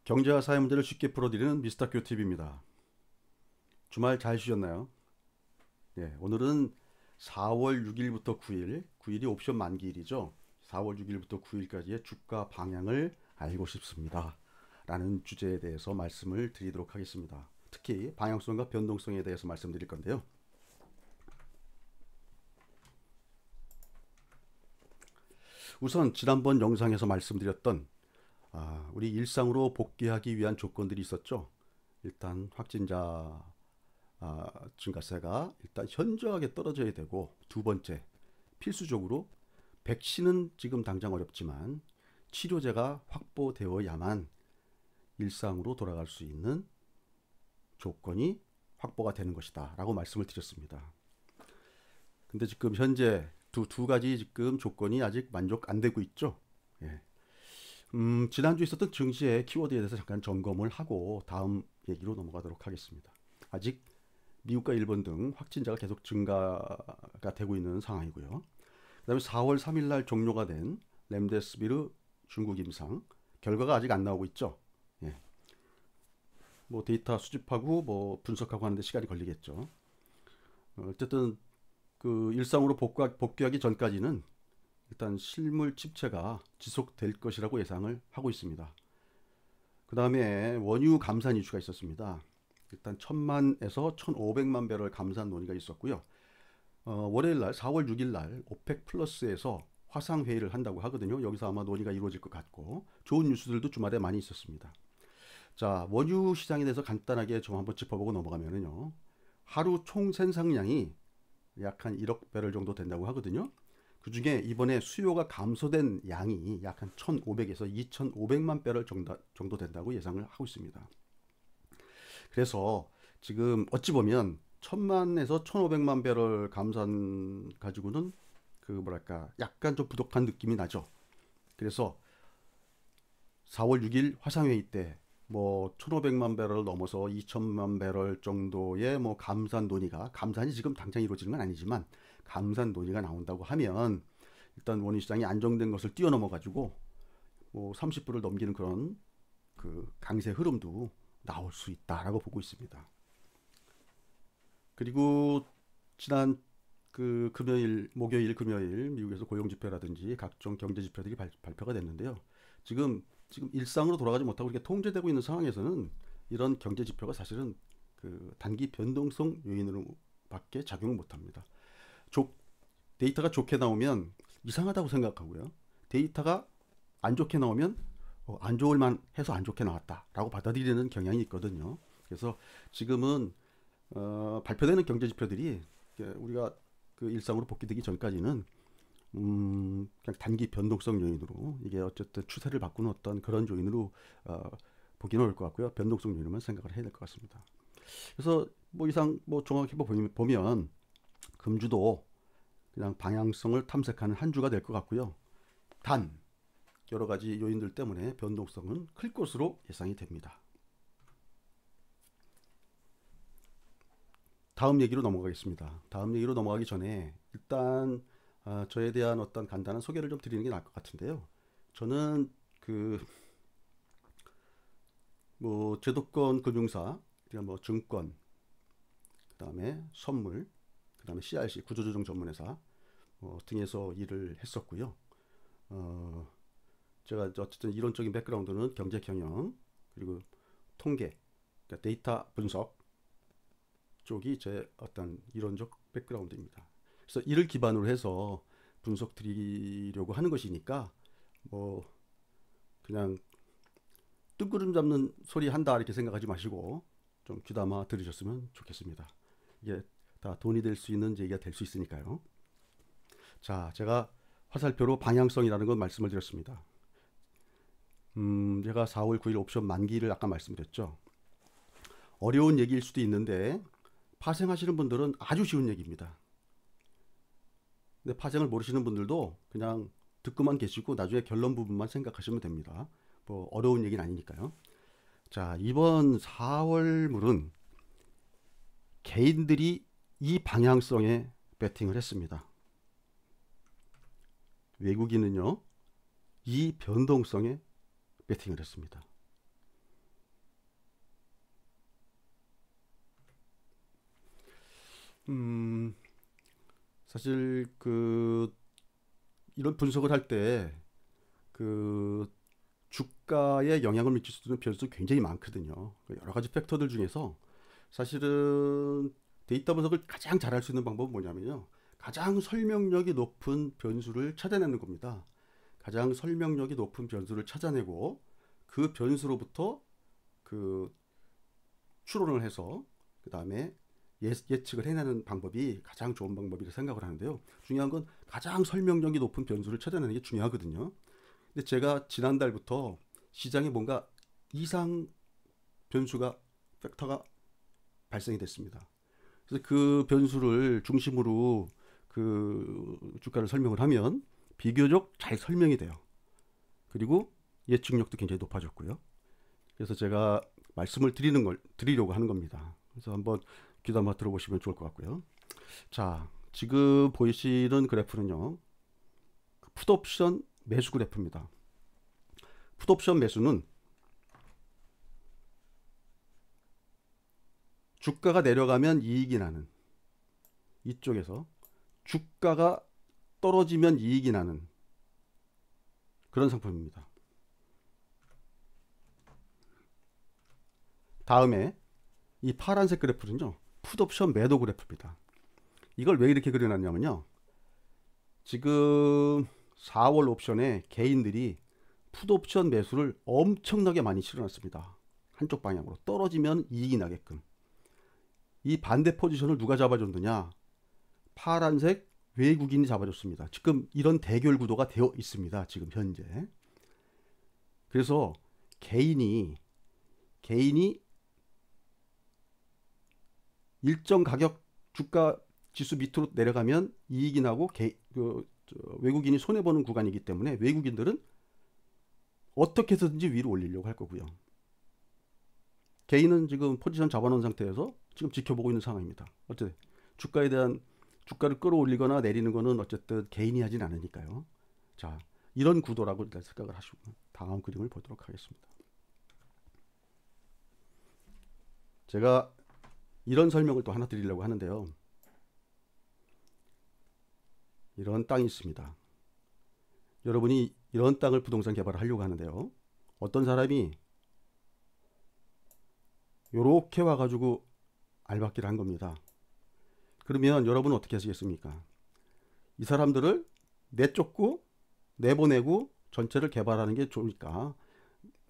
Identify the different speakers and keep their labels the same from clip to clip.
Speaker 1: 경제와 사회 문제를 쉽게 풀어드리는 미스터 큐팁입니다. 주말 잘 쉬셨나요? 예, 오늘은 4월 6일부터 9일, 9일이 옵션 만기일이죠. 4월 6일부터 9일까지의 주가 방향을 알고 싶습니다. 라는 주제에 대해서 말씀을 드리도록 하겠습니다. 특히 방향성과 변동성에 대해서 말씀드릴 건데요. 우선 지난번 영상에서 말씀드렸던 우리 일상으로 복귀하기 위한 조건들이 있었죠. 일단 확진자 증가세가 일단 현저하게 떨어져야 되고, 두 번째, 필수적으로 백신은 지금 당장 어렵지만 치료제가 확보되어야만 일상으로 돌아갈 수 있는 조건이 확보가 되는 것이다 라고 말씀을 드렸습니다. 근데 지금 현재 두 가지 지금 조건이 아직 만족 안 되고 있죠. 예. 지난주에 있었던 증시의 키워드에 대해서 잠깐 점검을 하고 다음 얘기로 넘어가도록 하겠습니다. 아직 미국과 일본 등 확진자가 계속 증가가 되고 있는 상황이고요. 그다음에 4월 3일 날 종료가 된 렘데스비르 중국 임상 결과가 아직 안 나오고 있죠. 예. 뭐 데이터 수집하고 뭐 분석하고 하는데 시간이 걸리겠죠. 어쨌든 그 일상으로 복귀하기 전까지는 일단 실물 집체가 지속될 것이라고 예상을 하고 있습니다. 그 다음에 원유 감산 이슈가 있었습니다. 일단 1000만에서 1500만 배럴 감산 논의가 있었고요. 월요일 날 4월 6일 날 오펙 플러스에서 화상 회의를 한다고 하거든요. 여기서 아마 논의가 이루어질 것 같고, 좋은 뉴스들도 주말에 많이 있었습니다. 자, 원유 시장에 대해서 간단하게 좀 한번 짚어보고 넘어가면은요. 하루 총 생산량이 약 한 1억 배럴 정도 된다고 하거든요. 그 중에 이번에 수요가 감소된 양이 약 한 1,500에서 2,500만 배럴 정도 된다고 예상을 하고 있습니다. 그래서 지금 어찌 보면 1,000만에서 1,500만 배럴 감산 가지고는 그 뭐랄까 약간 좀 부족한 느낌이 나죠. 그래서 4월 6일 화상회의 때 뭐 1,500만 배럴 넘어서 2,000만 배럴 정도의 뭐 감산 논의가, 감산이 지금 당장 이루어지는 건 아니지만 감산 논의가 나온다고 하면 일단 원유 시장이 안정된 것을 뛰어넘어 가지고 뭐 30불을 넘기는 그런 그 강세 흐름도 나올 수 있다라고 보고 있습니다. 그리고 지난 그 금요일, 목요일, 금요일 미국에서 고용 지표라든지 각종 경제 지표들이 발표가 됐는데요. 지금 일상으로 돌아가지 못하고 이렇게 통제되고 있는 상황에서는 이런 경제 지표가 사실은 그 단기 변동성 요인으로밖에 작용을 못합니다. 조, 데이터가 좋게 나오면 이상하다고 생각하고요. 데이터가 안 좋게 나오면 안 좋을 만 해서 안 좋게 나왔다라고 받아들이는 경향이 있거든요. 그래서 지금은 발표되는 경제 지표들이 우리가 그 일상으로 복귀되기 전까지는 그냥 단기 변동성 요인으로, 이게 어쨌든 추세를 바꾸는 어떤 그런 요인으로 보기는 어려울 것 같고요. 변동성 요인으로만 생각을 해야 될 것 같습니다. 그래서 뭐 이상 뭐 종합해 보면 금주도 그냥 방향성을 탐색하는 한 주가 될 것 같고요. 단 여러 가지 요인들 때문에 변동성은 클 것으로 예상이 됩니다. 다음 얘기로 넘어가겠습니다. 다음 얘기로 넘어가기 전에 일단 저에 대한 어떤 간단한 소개를 좀 드리는 게 나을 것 같은데요. 저는 그 뭐 제도권 금융사, 그러니까 뭐 증권, 그다음에 선물, 그다음에 CRC 구조조정 전문회사 등에서 일을 했었고요. 어, 제가 어쨌든 이론적인 백그라운드는 경제 경영, 그리고 통계, 그러니까 데이터 분석 쪽이 제 어떤 이론적 백그라운드입니다. 그래서 이를 기반으로 해서 분석 드리려고 하는 것이니까 뭐 그냥 뜬구름 잡는 소리 한다 이렇게 생각하지 마시고 좀 귀담아 들으셨으면 좋겠습니다. 이게 다 돈이 될 수 있는 얘기가 될 수 있으니까요. 자, 제가 화살표로 방향성이라는 건 말씀을 드렸습니다. 제가 4월 9일 옵션 만기를 아까 말씀드렸죠. 어려운 얘기일 수도 있는데 파생하시는 분들은 아주 쉬운 얘기입니다. 근데 파생을 모르시는 분들도 그냥 듣고만 계시고 나중에 결론 부분만 생각하시면 됩니다. 뭐 어려운 얘기는 아니니까요. 자, 이번 4월물은 개인들이 이 방향성에 베팅을 했습니다. 외국인은요, 이 변동성에 베팅을 했습니다. 음, 사실 이런 분석을 할 때 주가에 영향을 미칠 수 있는 변수도 굉장히 많거든요. 여러 가지 팩터들 중에서 사실은 데이터 분석을 가장 잘할 수 있는 방법은 뭐냐면요. 가장 설명력이 높은 변수를 찾아내는 겁니다. 가장 설명력이 높은 변수를 찾아내고 그 변수로부터 그 추론을 해서 그 다음에 예측을 해내는 방법이 가장 좋은 방법이라고 생각을 하는데요. 중요한 건 가장 설명력이 높은 변수를 찾아내는 게 중요하거든요. 근데 제가 지난달부터 시장에 뭔가 이상 변수가 팩터가 발생이 됐습니다. 그래서 그 변수를 중심으로 그 주가를 설명을 하면 비교적 잘 설명이 돼요. 그리고 예측력도 굉장히 높아졌고요. 그래서 제가 말씀을 드리려고 하는 겁니다. 그래서 한번 귀담아 한번 들어보시면 좋을 것 같고요. 자, 지금 보이시는 그래프는요. 풋옵션 매수 그래프입니다. 풋옵션 매수는 주가가 내려가면 이익이 나는, 이쪽에서 주가가 떨어지면 이익이 나는 그런 상품입니다. 다음에 이 파란색 그래프는요. 풋옵션 매도 그래프입니다. 이걸 왜 이렇게 그려놨냐면요. 지금 4월 옵션에 개인들이 풋옵션 매수를 엄청나게 많이 실어놨습니다. 한쪽 방향으로 떨어지면 이익이 나게끔. 이 반대 포지션을 누가 잡아줬느냐? 파란색 외국인이 잡아줬습니다. 지금 이런 대결 구도가 되어 있습니다. 지금 현재. 그래서 개인이 일정 가격 주가 지수 밑으로 내려가면 이익이 나고 외국인이 손해보는 구간이기 때문에 외국인들은 어떻게 해서든지 위로 올리려고 할 거고요. 개인은 지금 포지션 잡아놓은 상태에서 지금 지켜보고 있는 상황입니다. 어쨌든 주가를 끌어올리거나 내리는 거는 어쨌든 개인이 하진 않으니까요. 자, 이런 구도라고 일단 생각을 하시고 다음 그림을 보도록 하겠습니다. 제가 이런 설명을 또 하나 드리려고 하는데요. 이런 땅이 있습니다. 여러분이 이런 땅을 부동산 개발을 하려고 하는데요. 어떤 사람이 요렇게 와가지고 알박기를 한 겁니다. 그러면 여러분은 어떻게 하시겠습니까? 이 사람들을 내쫓고 내보내고 전체를 개발하는 게 좋으니까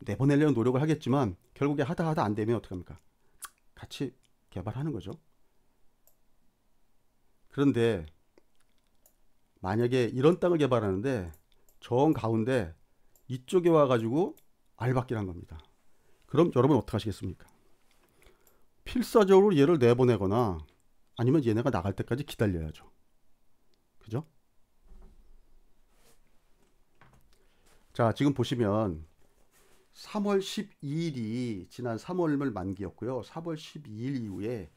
Speaker 1: 내보내려는 노력을 하겠지만 결국에 하다 안 되면 어떡합니까? 같이 개발하는 거죠. 그런데 만약에 이런 땅을 개발하는데 정 가운데 이쪽에 와가지고 알박기를 한 겁니다. 그럼 여러분 어떻게 하시겠습니까? 필사적으로 얘를 내보내거나 아니면 얘네가 나갈 때까지 기다려야죠. 그죠? 자, 지금 보시면 3월 12일이 지난 3월 만기였고요. 3월 12일 이후에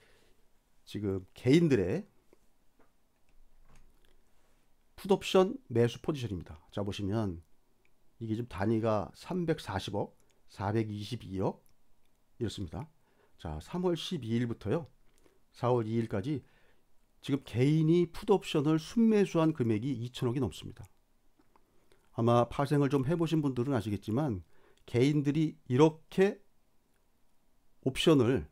Speaker 1: 지금 개인들의 풋옵션 매수 포지션입니다. 자, 보시면 이게 지금 단위가 340억, 422억 이렇습니다. 자, 3월 12일부터요. 4월 2일까지 지금 개인이 풋옵션을 순매수한 금액이 2천억이 넘습니다. 아마 파생을 좀 해보신 분들은 아시겠지만 개인들이 이렇게 풋옵션을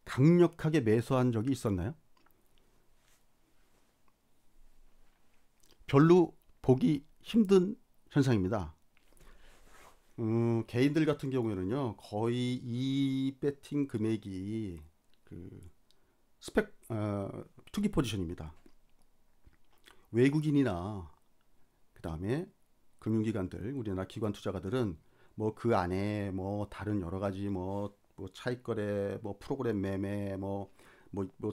Speaker 1: 강력하게 매수한 적이 있었나요? 별로 보기 힘든 현상입니다. 개인들 같은 경우에는요, 거의 이 배팅 금액이 투기 포지션입니다. 외국인이나 그 다음에 금융기관들, 우리나라 기관 투자가들은 뭐 그 안에 뭐 다른 여러 가지 뭐 차익거래, 뭐 프로그램 매매, 뭐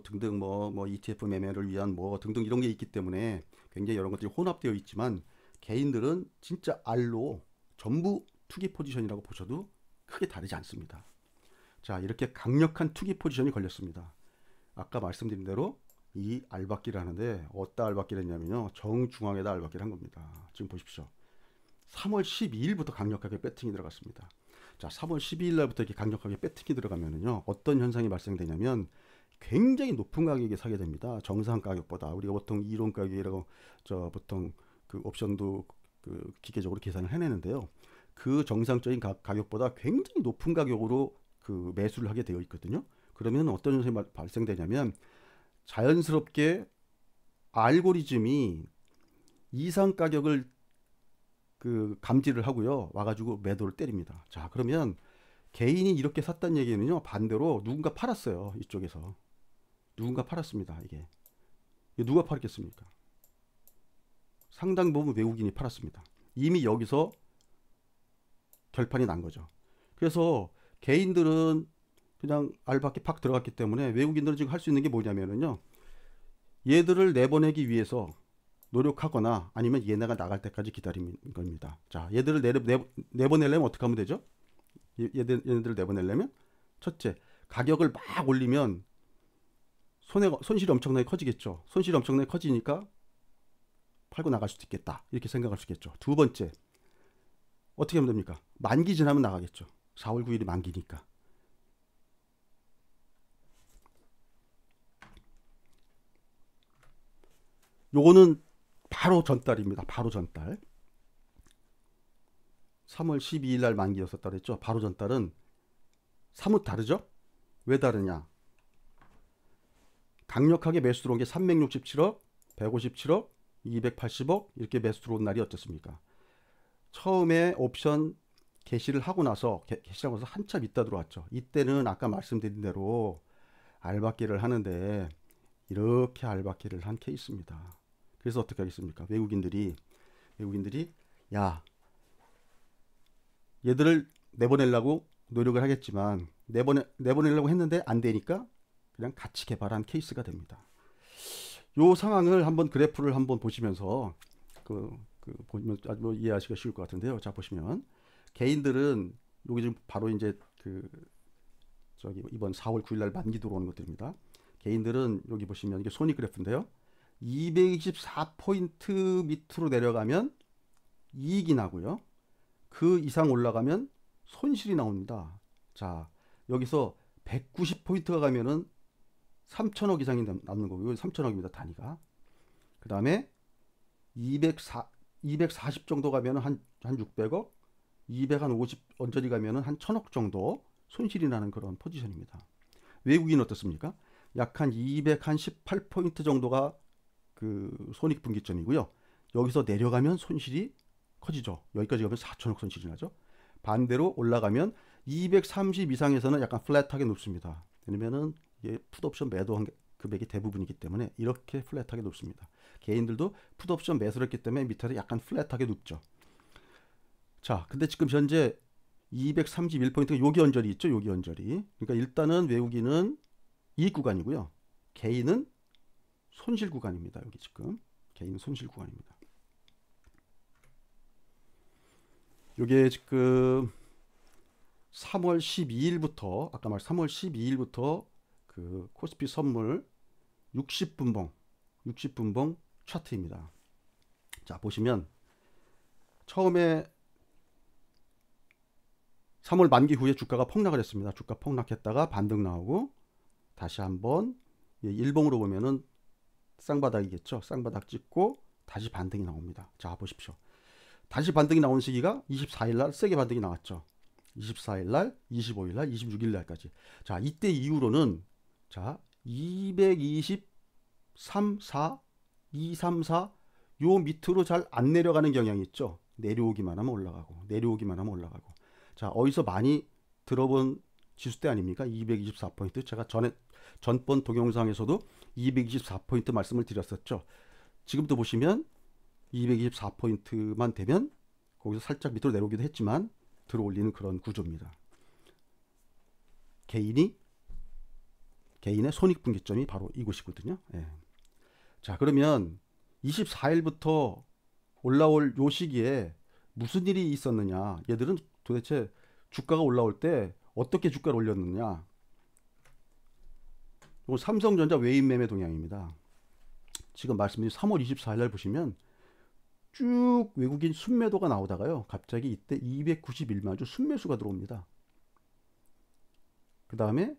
Speaker 1: 등등 뭐 ETF 매매를 위한 뭐 등등 이런 게 있기 때문에 굉장히 여러 것들이 혼합되어 있지만 개인들은 진짜 알로 전부 투기 포지션이라고 보셔도 크게 다르지 않습니다. 자, 이렇게 강력한 투기 포지션이 걸렸습니다. 아까 말씀드린 대로 이 알박기를 하는데 어디다 알박기를 했냐면요. 정중앙에다 알박기를 한 겁니다. 지금 보십시오. 3월 12일부터 강력하게 배팅이 들어갔습니다. 자, 3월 12일 날부터 이렇게 강력하게 배팅이 들어가면은요. 어떤 현상이 발생되냐면 굉장히 높은 가격에 사게 됩니다. 정상 가격보다. 우리가 보통 이론 가격이라고 보통 그 옵션도 그 기계적으로 계산을 해내는데요. 그 정상적인 가격보다 굉장히 높은 가격으로 그 매수를 하게 되어 있거든요. 그러면 어떤 현상이 발생되냐면 자연스럽게 알고리즘이 이상 가격을 그 감지를 하고요. 와가지고 매도를 때립니다. 자, 그러면 개인이 이렇게 샀다는 얘기는요. 반대로 누군가 팔았어요. 이쪽에서. 누군가 팔았습니다. 이게 누가 팔았겠습니까? 상당 부분 외국인이 팔았습니다. 이미 여기서 결판이 난 거죠. 그래서 개인들은 그냥 알밖에 팍 들어갔기 때문에 외국인들은 지금 할 수 있는 게 뭐냐면요. 얘들을 내보내기 위해서 노력하거나 아니면 얘네가 나갈 때까지 기다리는 겁니다. 자, 얘들을 내보내려면 어떻게 하면 되죠? 얘네들을 내보내려면 첫째, 가격을 막 올리면 손실이 엄청나게 커지겠죠. 손실이 엄청나게 커지니까 팔고 나갈 수도 있겠다. 이렇게 생각할 수 있겠죠. 두 번째, 어떻게 하면 됩니까? 만기 지나면 나가겠죠. 4월 9일이 만기니까. 요거는 바로 전달입니다. 바로 전달. 3월 12일 날 만기였었다 그랬죠. 바로 전달은 사뭇 다르죠? 왜 다르냐? 강력하게 매수 들어온 게 367억, 157억, 280억 이렇게 매수 들어온 날이 어떻습니까? 처음에 옵션 개시를 하고 나서 개시하고 나서 한참 있다 들어왔죠. 이때는 아까 말씀드린 대로 알박기를 하는데 이렇게 알박기를 한 케이스입니다. 그래서 어떻게 하겠습니까? 외국인들이 야, 얘들을 내보내려고 노력을 하겠지만 내보내려고 했는데 안 되니까 그냥 같이 개발한 케이스가 됩니다. 요 상황을 한번 그래프를 한번 보시면서 보면 아주 이해하시기가 쉬울 것 같은데요. 자, 보시면 개인들은 여기 지금 바로 이제 이번 4월 9일 날 만기 들어오는 것들입니다. 개인들은 여기 보시면 이게 손익 그래프인데요. 224포인트 밑으로 내려가면 이익이 나고요. 그 이상 올라가면 손실이 나옵니다. 자, 여기서 190포인트가 가면은 3천억 이상이 남는 거고요. 3천억입니다. 단위가. 그 다음에 240 정도 가면은 한 600억, 250 언저리 가면은 한 1000억 정도 손실이 나는 그런 포지션입니다. 외국인 어떻습니까? 약 한 218포인트 정도가 그 손익분기점이고요. 여기서 내려가면 손실이 커지죠. 여기까지 가면 4천억 손실이 나죠. 반대로 올라가면 230 이상에서는 약간 플랫하게 높습니다. 왜냐면은 이게 풋옵션 매도한 금액이 대부분이기 때문에 이렇게 플랫하게 높습니다. 개인들도 풋옵션 매수를 했기 때문에 밑에서 약간 플랫하게 높죠. 자, 근데 지금 현재 231포인트가 여기 언저리 있죠. 여기 언저리. 그러니까 일단은 외국인은 이익 구간이고요. 개인은 손실 구간입니다. 여기 지금 개인은 손실 구간입니다. 이게 지금 3월 12일부터 아까 말 3월 12일부터 그 코스피 선물 60분봉 차트입니다. 자, 보시면 처음에 3월 만기 후에 주가가 폭락을 했습니다. 주가 폭락했다가 반등 나오고 다시 한번 일봉으로 보면은 쌍바닥이겠죠. 쌍바닥 찍고 다시 반등이 나옵니다. 자, 보십시오. 다시 반등이 나오는 시기가 24일 날 세게 반등이 나왔죠. 24일 날, 25일 날, 26일 날까지. 자, 이때 이후로는 자, 223, 4, 234 요 밑으로 잘 안 내려가는 경향이 있죠. 내려오기만 하면 올라가고 내려오기만 하면 올라가고. 자, 어디서 많이 들어본 지수대 아닙니까? 224포인트. 제가 전번 동영상에서도 224포인트 말씀을 드렸었죠. 지금도 보시면 224포인트만 되면 거기서 살짝 밑으로 내려오기도 했지만 들어올리는 그런 구조입니다. 개인의 손익분기점이 바로 이곳이거든요. 예. 자, 그러면 24일부터 올라올 요 시기에 무슨 일이 있었느냐? 얘들은 도대체 주가가 올라올 때 어떻게 주가를 올렸느냐? 이건 삼성전자 외인 매매 동향입니다. 지금 말씀드린 3월 24일 날 보시면 쭉 외국인 순매도가 나오다가요. 갑자기 이때 291만 주 순매수가 들어옵니다. 그 다음에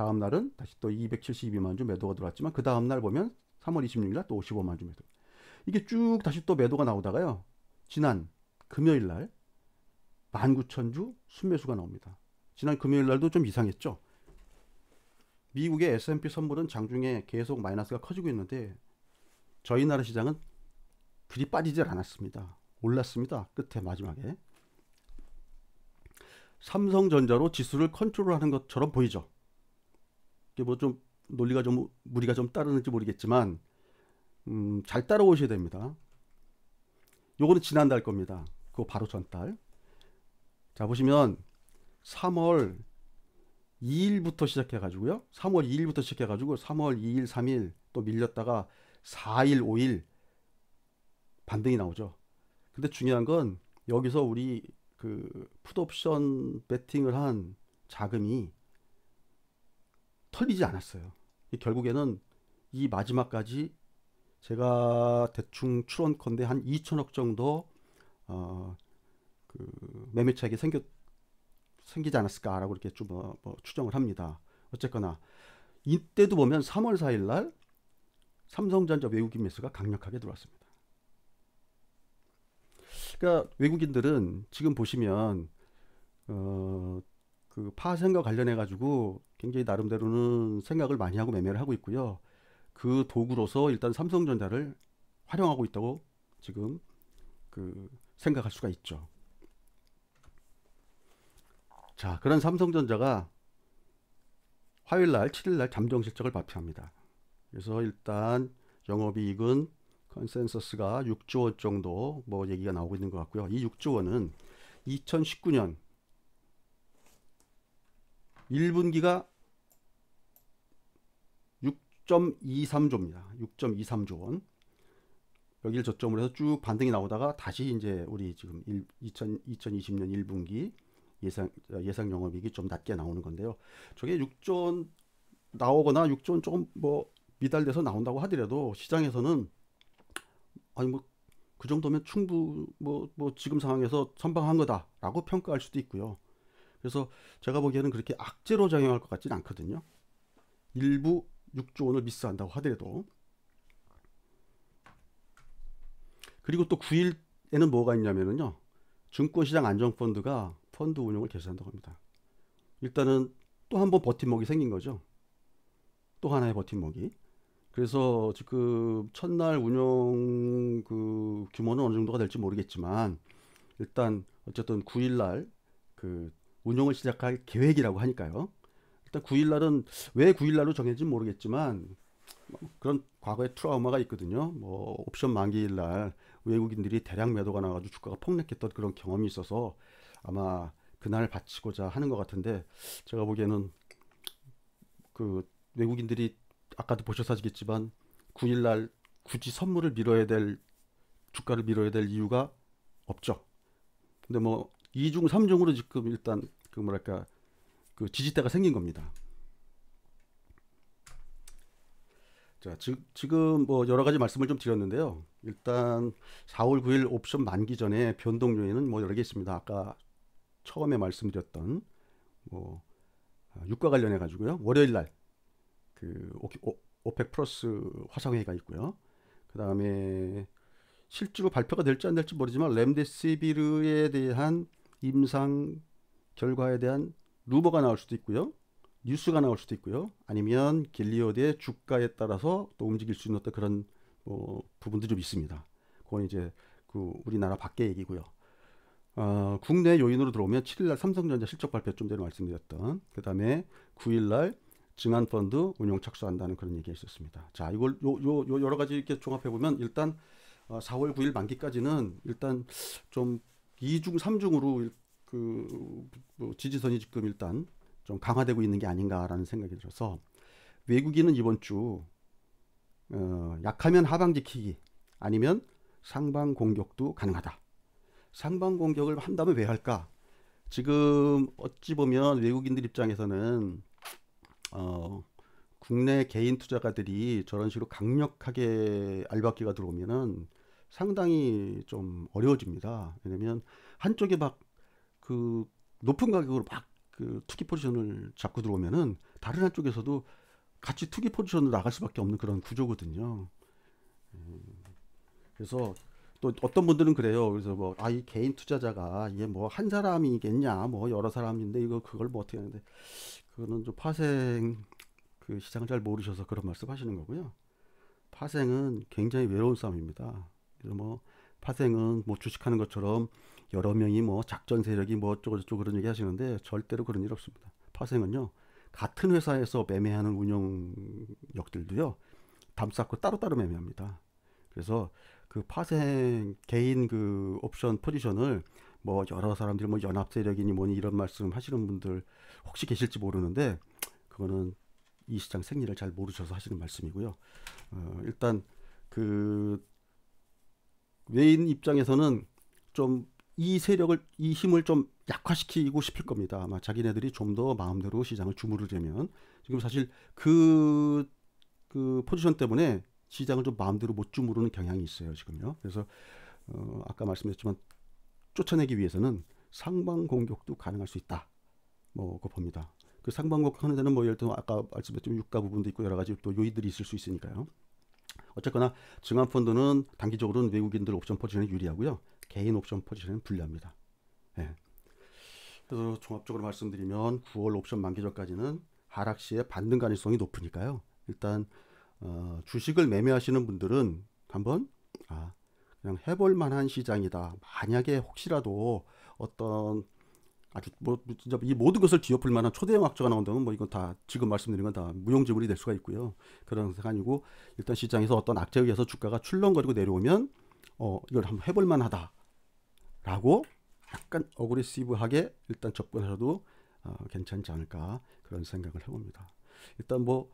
Speaker 1: 다음 날은 다시 또 272만 주 매도가 들어왔지만 그 다음 날 보면 3월 26일 날 또 55만 주 매도. 이게 쭉 다시 또 매도가 나오다가요. 지난 금요일 날 19,000주 순매수가 나옵니다. 지난 금요일 날도 좀 이상했죠. 미국의 S&P 선물은 장중에 계속 마이너스가 커지고 있는데 저희 나라 시장은 그리 빠지질 않았습니다. 올랐습니다. 끝에 마지막에. 삼성전자로 지수를 컨트롤하는 것처럼 보이죠. 이게 뭐 좀 논리가 좀 무리가 좀 따르는지 모르겠지만 잘 따라오셔야 됩니다. 요거는 지난달 겁니다. 그거 바로 전달. 자 보시면 3월 2일부터 시작해가지고요. 3월 2일부터 시작해가지고 3월 2일, 3일 또 밀렸다가 4일, 5일 반등이 나오죠. 근데 중요한 건 여기서 우리 그 풋옵션 베팅을 한 자금이 털리지 않았어요. 결국에는 이 마지막까지 제가 대충 추론컨대 한 2천억 정도 그 매매 차익이 생기지 않았을까라고 이렇게 좀 추정을 합니다. 어쨌거나 이때도 보면 3월 4일 날 삼성전자 외국인 매수가 강력하게 들어왔습니다. 그러니까 외국인들은 지금 보시면 그 파생과 관련해 가지고 굉장히 나름대로는 생각을 많이 하고 매매를 하고 있고요. 그 도구로서 일단 삼성전자를 활용하고 있다고 지금 그 생각할 수가 있죠. 자, 그런 삼성전자가 화요일 날 7일 날 잠정 실적을 발표합니다. 그래서 일단 영업이익은 컨센서스가 6조 원 정도 뭐 얘기가 나오고 있는 것 같고요. 이 6조 원은 2019년 1분기가 6.23조입니다. 6.23조 원. 여기를 저점으로 해서 쭉 반등이 나오다가 다시 이제 우리 지금 2020년 1분기 예상 영업이익이 좀 낮게 나오는 건데요. 저게 6조 원 나오거나 6조 원 조금 뭐 미달돼서 나온다고 하더라도 시장에서는 아니 뭐 그 정도면 뭐 지금 상황에서 선방한 거다라고 평가할 수도 있고요. 그래서 제가 보기에는 그렇게 악재로 작용할 것 같지는 않거든요. 일부 6조 원을 미스한다고 하더라도. 그리고 또 9일에는 뭐가 있냐면요. 증권시장 안정펀드가 펀드 운용을 개시한다고 합니다. 일단은 또 한 번 버팀목이 생긴 거죠. 또 하나의 버팀목이. 그래서 지금 첫날 운용 그 규모는 어느 정도가 될지 모르겠지만 일단 어쨌든 9일날 그 운용을 시작할 계획이라고 하니까요. 일단 9일날은 왜 9일날로 정해진지 모르겠지만 그런 과거의 트라우마가 있거든요. 뭐 옵션 만기일날 외국인들이 대량 매도가 나가지고 주가가 폭락했던 그런 경험이 있어서 아마 그날 바치고자 하는 것 같은데 제가 보기에는 그 외국인들이 아까도 보셔서지겠지만 9일날 굳이 선물을 주가를 밀어야 될 이유가 없죠. 근데 뭐 2중 3중으로 지금 일단 그 뭐랄까 그 지지대가 생긴 겁니다. 자, 지금 뭐 여러 가지 말씀을 좀 드렸는데요. 일단 4월 9일 옵션 만기 전에 변동 요인은 뭐 여러 개 있습니다. 아까 처음에 말씀드렸던 뭐 유가 관련해 가지고요. 월요일 날 그 오펙 플러스 화상회의가 있고요. 그 다음에 실제로 발표가 될지 안 될지 모르지만 렘데시비르에 대한 임상 결과에 대한 루머가 나올 수도 있고요. 뉴스가 나올 수도 있고요. 아니면 길리오드의 주가에 따라서 또 움직일 수 있는 어떤 그런 부분도 좀 있습니다. 그건 이제 그 우리나라 밖의 얘기고요. 국내 요인으로 들어오면 7일날 삼성전자 실적 발표 좀 전에 말씀드렸던 그 다음에 9일날 증안펀드 운용 착수한다는 그런 얘기가 있었습니다. 자, 이걸 요 여러 가지 이렇게 종합해 보면 일단 4월 9일 만기까지는 일단 좀 2중 3중으로 뭐 지지선이 지금 일단 좀 강화되고 있는 게 아닌가라는 생각이 들어서 외국인은 이번 주 약하면 하방 지키기 아니면 상방 공격도 가능하다. 상방 공격을 한다면 왜 할까? 지금 어찌 보면 외국인들 입장에서는 국내 개인 투자가들이 저런 식으로 강력하게 알박기가 들어오면은 상당히 좀 어려워집니다. 왜냐면 한쪽에 막 그 높은 가격으로 막 그 투기 포지션을 잡고 들어오면은 다른 한쪽에서도 같이 투기 포지션으로 나갈 수밖에 없는 그런 구조거든요. 그래서 또 어떤 분들은 그래요. 그래서 뭐 이 개인 투자자가 이게 뭐 한 사람이겠냐, 뭐 여러 사람인데 이거 그걸 뭐 어떻게 하는데 그거는 좀 파생 그 시장을 잘 모르셔서 그런 말씀하시는 거고요. 파생은 굉장히 외로운 싸움입니다. 그래서 뭐 파생은 뭐 주식하는 것처럼 여러 명이 뭐 작전 세력이 뭐 어쩌고저쩌고 그런 얘기 하시는데 절대로 그런 일 없습니다. 파생은요, 같은 회사에서 매매하는 운영력들도요 담 쌓고 따로따로 매매합니다. 그래서 그 파생 개인 그 옵션 포지션을 뭐 여러 사람들이 뭐 연합 세력이니 뭐니 이런 말씀 하시는 분들 혹시 계실지 모르는데 그거는 이 시장 생리를 잘 모르셔서 하시는 말씀이고요. 일단 그 외인 입장에서는 좀 이 세력을 이 힘을 좀 약화시키고 싶을 겁니다. 아마 자기네들이 좀 더 마음대로 시장을 주무르려면 지금 사실 그 포지션 때문에 시장을 좀 마음대로 못 주무르는 경향이 있어요 지금요. 그래서 아까 말씀드렸지만 쫓아내기 위해서는 상방 공격도 가능할 수 있다. 뭐 그거 봅니다. 그 상방 공격하는 데는 뭐 예를 들어 아까 말씀드렸지만 유가 부분도 있고 여러 가지 또 요인들이 있을 수 있으니까요. 어쨌거나 증환펀드는 단기적으로는 외국인들 옵션 포지션에 유리하고요. 개인 옵션 포지션은 불리합니다. 예. 그래서 종합적으로 말씀드리면 9월 옵션 만기 전까지는 하락 시에 반등 가능성이 높으니까요. 일단 주식을 매매하시는 분들은 한번 그냥 해볼 만한 시장이다. 만약에 혹시라도 어떤 아주 뭐 진짜 이 모든 것을 뒤엎을 만한 초대형 악재가 나온다면 뭐 이건 다 지금 말씀드린 건 다 무용지물이 될 수가 있고요. 그런 생각 아니고 일단 시장에서 어떤 악재에 의해서 주가가 출렁거리고 내려오면 이걸 한번 해볼 만하다라고 약간 어그레시브하게 일단 접근하셔도 괜찮지 않을까 그런 생각을 해봅니다. 일단 뭐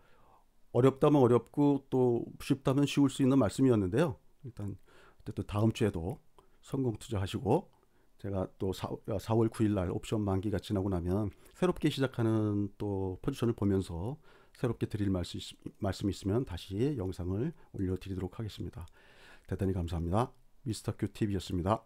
Speaker 1: 어렵다면 어렵고 또 쉽다면 쉬울 수 있는 말씀이었는데요. 일단 어쨌든 다음 주에도 성공 투자하시고 제가 또 4월 9일 날 옵션 만기가 지나고 나면 새롭게 시작하는 또 포지션을 보면서 새롭게 드릴 말씀이 있으면 다시 영상을 올려드리도록 하겠습니다. 대단히 감사합니다. 미스터 큐 TV였습니다.